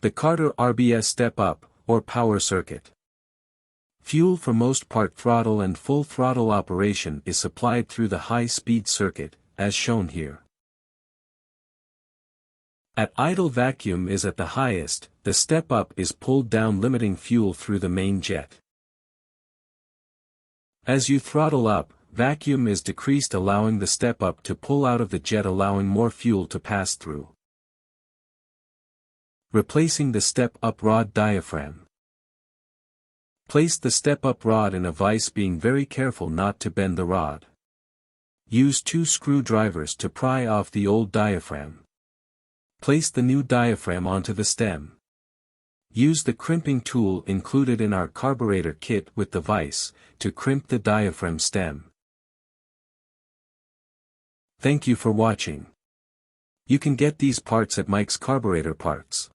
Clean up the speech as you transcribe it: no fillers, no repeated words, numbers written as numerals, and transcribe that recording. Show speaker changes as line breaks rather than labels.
The Carter RBS step-up, or power circuit. Fuel for most part throttle and full throttle operation is supplied through the high-speed circuit, as shown here. At idle vacuum is at the highest, the step-up is pulled down limiting fuel through the main jet. As you throttle up, vacuum is decreased allowing the step-up to pull out of the jet allowing more fuel to pass through. Replacing the step-up rod diaphragm. Place the step-up rod in a vise being very careful not to bend the rod. Use 2 screwdrivers to pry off the old diaphragm. Place the new diaphragm onto the stem. Use the crimping tool included in our carburetor kit with the vise, to crimp the diaphragm stem. Thank you for watching. You can get these parts at Mike's Carburetor Parts.